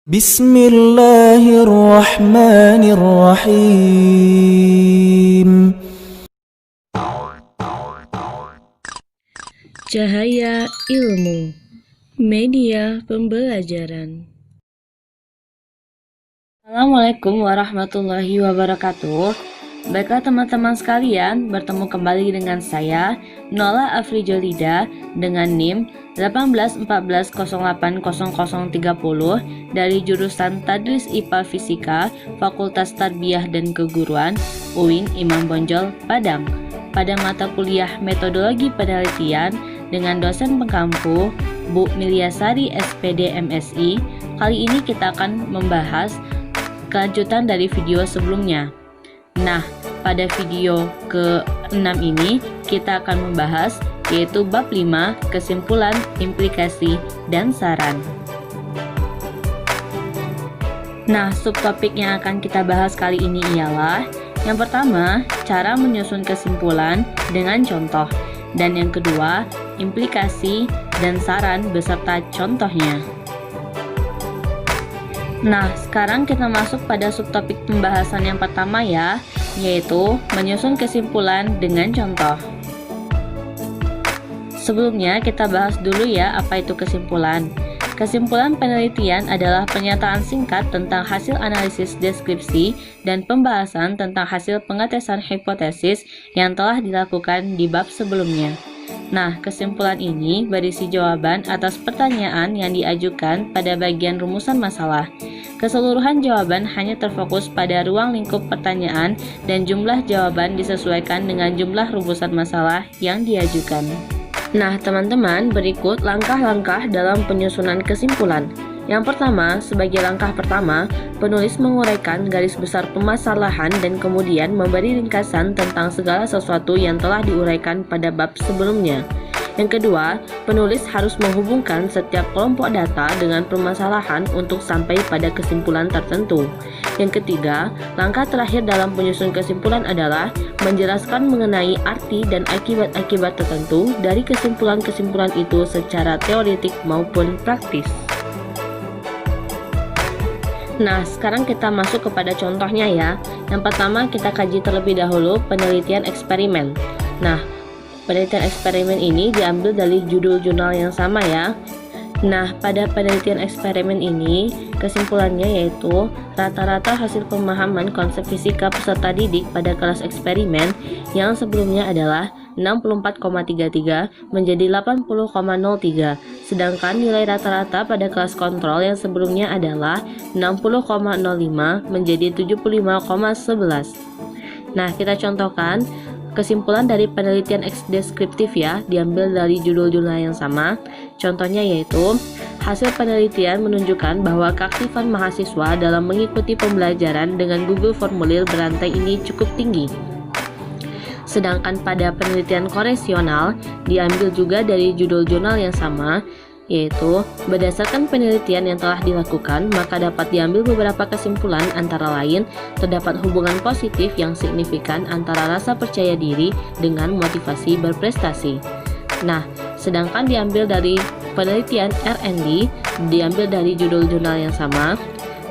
Bismillahirrahmanirrahim. Cahaya Ilmu, media pembelajaran. Assalamualaikum warahmatullahi wabarakatuh. Baiklah teman-teman sekalian, bertemu kembali dengan saya, Nola Afrijolida, dengan NIM 1814080030 dari jurusan Tadris IPA Fisika, Fakultas Tarbiyah dan Keguruan, UIN Imam Bonjol, Padang, pada mata kuliah Metodologi Penelitian dengan dosen pengampu Bu Milyasari SPD MSI. Kali ini kita akan membahas kelanjutan dari video sebelumnya. Nah, pada video ke-6 ini kita akan membahas yaitu bab 5, kesimpulan, implikasi, dan saran. Nah, subtopik yang akan kita bahas kali ini ialah yang pertama, cara menyusun kesimpulan dengan contoh, dan yang kedua, implikasi dan saran beserta contohnya. Nah, sekarang kita masuk pada subtopik pembahasan yang pertama ya, yaitu menyusun kesimpulan dengan contoh. Sebelumnya kita bahas dulu ya apa itu kesimpulan. Kesimpulan penelitian adalah pernyataan singkat tentang hasil analisis deskripsi dan pembahasan tentang hasil pengetesan hipotesis yang telah dilakukan di bab sebelumnya. Nah, kesimpulan ini berisi jawaban atas pertanyaan yang diajukan pada bagian rumusan masalah. Keseluruhan jawaban hanya terfokus pada ruang lingkup pertanyaan dan jumlah jawaban disesuaikan dengan jumlah rumusan masalah yang diajukan. Nah, teman-teman, berikut langkah-langkah dalam penyusunan kesimpulan. Yang pertama, sebagai langkah pertama, penulis menguraikan garis besar permasalahan dan kemudian memberi ringkasan tentang segala sesuatu yang telah diuraikan pada bab sebelumnya. Yang kedua, penulis harus menghubungkan setiap kelompok data dengan permasalahan untuk sampai pada kesimpulan tertentu. Yang ketiga, langkah terakhir dalam penyusun kesimpulan adalah menjelaskan mengenai arti dan akibat-akibat tertentu dari kesimpulan-kesimpulan itu secara teoretik maupun praktis. Nah, sekarang kita masuk kepada contohnya ya. Yang pertama, kita kaji terlebih dahulu penelitian eksperimen. Nah, penelitian eksperimen ini diambil dari judul jurnal yang sama ya. Nah, pada penelitian eksperimen ini, kesimpulannya yaitu rata-rata hasil pemahaman konsep fisika peserta didik pada kelas eksperimen yang sebelumnya adalah 64,33 menjadi 80,03, sedangkan nilai rata-rata pada kelas kontrol yang sebelumnya adalah 60,05 menjadi 75,11. Nah, kita contohkan kesimpulan dari penelitian deskriptif ya, diambil dari judul jurnal yang sama. Contohnya yaitu, hasil penelitian menunjukkan bahwa keaktifan mahasiswa dalam mengikuti pembelajaran dengan Google Formulir berantai ini cukup tinggi. Sedangkan pada penelitian koresional, diambil juga dari judul jurnal yang sama, yaitu berdasarkan penelitian yang telah dilakukan, maka dapat diambil beberapa kesimpulan antara lain terdapat hubungan positif yang signifikan antara rasa percaya diri dengan motivasi berprestasi. Nah, sedangkan diambil dari penelitian R&D, diambil dari judul jurnal yang sama,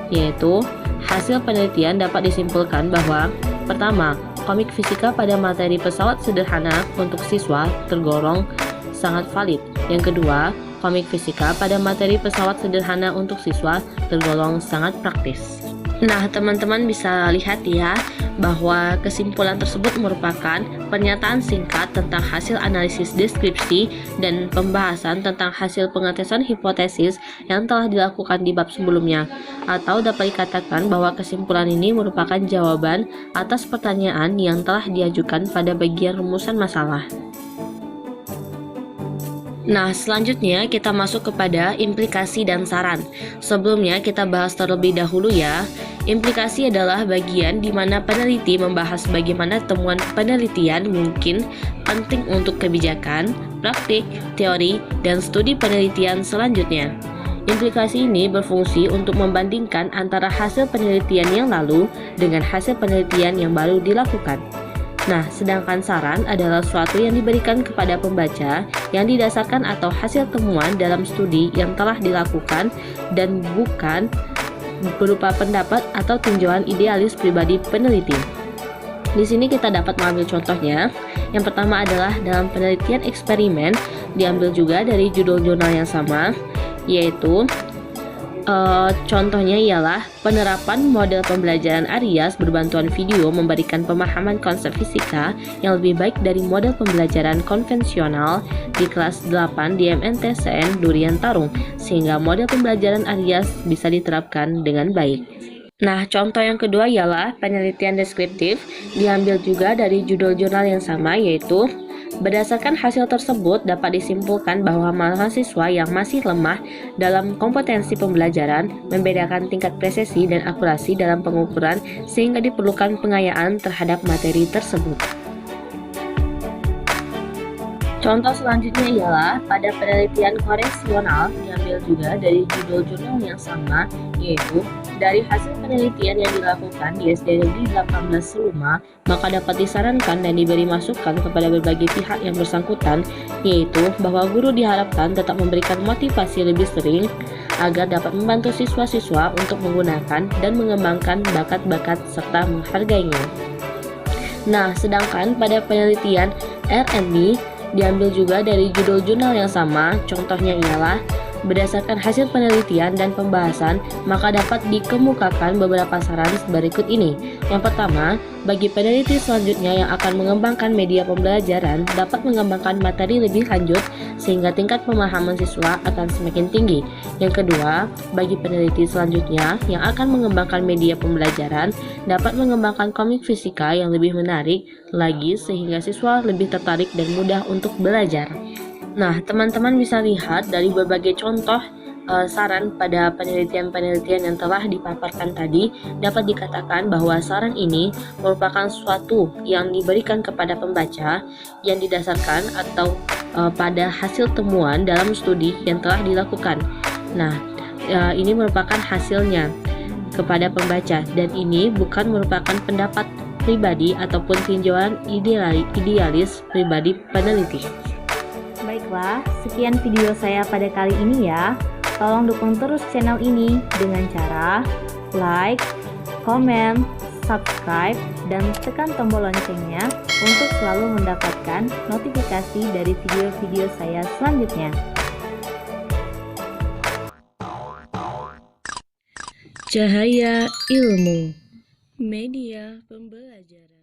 yaitu hasil penelitian dapat disimpulkan bahwa pertama, komik fisika pada materi pesawat sederhana untuk siswa tergolong sangat valid. Yang kedua, komik fisika pada materi pesawat sederhana untuk siswa tergolong sangat praktis. Nah, teman-teman bisa lihat ya bahwa kesimpulan tersebut merupakan pernyataan singkat tentang hasil analisis deskripsi dan pembahasan tentang hasil pengetesan hipotesis yang telah dilakukan di bab sebelumnya. Atau dapat dikatakan bahwa kesimpulan ini merupakan jawaban atas pertanyaan yang telah diajukan pada bagian rumusan masalah. Nah, selanjutnya kita masuk kepada implikasi dan saran. Sebelumnya kita bahas terlebih dahulu ya. Implikasi adalah bagian di mana peneliti membahas bagaimana temuan penelitian mungkin penting untuk kebijakan, praktik, teori, dan studi penelitian selanjutnya. Implikasi ini berfungsi untuk membandingkan antara hasil penelitian yang lalu dengan hasil penelitian yang baru dilakukan. Nah, sedangkan saran adalah suatu yang diberikan kepada pembaca yang didasarkan atau hasil temuan dalam studi yang telah dilakukan dan bukan berupa pendapat atau tinjauan idealis pribadi peneliti. Di sini kita dapat mengambil contohnya. Yang pertama adalah dalam penelitian eksperimen, diambil juga dari judul jurnal yang sama, yaitu contohnya ialah penerapan model pembelajaran Arias berbantuan video memberikan pemahaman konsep fisika yang lebih baik dari model pembelajaran konvensional di kelas 8 di MNTSN Durian Tarung, sehingga model pembelajaran Arias bisa diterapkan dengan baik. Nah, contoh yang kedua ialah penelitian deskriptif, diambil juga dari judul jurnal yang sama, yaitu berdasarkan hasil tersebut dapat disimpulkan bahwa mahasiswa yang masih lemah dalam kompetensi pembelajaran membedakan tingkat presisi dan akurasi dalam pengukuran sehingga diperlukan pengayaan terhadap materi tersebut. Contoh selanjutnya ialah pada penelitian koreksional, diambil juga dari judul jurnal yang sama, yaitu dari hasil penelitian yang dilakukan di SD Negeri 18 Seluma, maka dapat disarankan dan diberi masukan kepada berbagai pihak yang bersangkutan, yaitu bahwa guru diharapkan tetap memberikan motivasi lebih sering agar dapat membantu siswa-siswa untuk menggunakan dan mengembangkan bakat-bakat serta menghargainya. Nah, sedangkan pada penelitian R&D diambil juga dari judul jurnal yang sama, contohnya ialah berdasarkan hasil penelitian dan pembahasan, maka dapat dikemukakan beberapa saran berikut ini. Yang pertama, bagi peneliti selanjutnya yang akan mengembangkan media pembelajaran, dapat mengembangkan materi lebih lanjut sehingga tingkat pemahaman siswa akan semakin tinggi. Yang kedua, bagi peneliti selanjutnya yang akan mengembangkan media pembelajaran, dapat mengembangkan komik fisika yang lebih menarik lagi sehingga siswa lebih tertarik dan mudah untuk belajar. Nah, teman-teman bisa lihat dari berbagai contoh saran pada penelitian-penelitian yang telah dipaparkan tadi, dapat dikatakan bahwa saran ini merupakan suatu yang diberikan kepada pembaca yang didasarkan atau pada hasil temuan dalam studi yang telah dilakukan. Nah, ini merupakan hasilnya kepada pembaca dan ini bukan merupakan pendapat pribadi ataupun tinjauan idealis pribadi peneliti. Baiklah, sekian video saya pada kali ini ya. Tolong dukung terus channel ini dengan cara like, komen, subscribe, dan tekan tombol loncengnya untuk selalu mendapatkan notifikasi dari video-video saya selanjutnya. Cahaya Ilmu, media pembelajaran.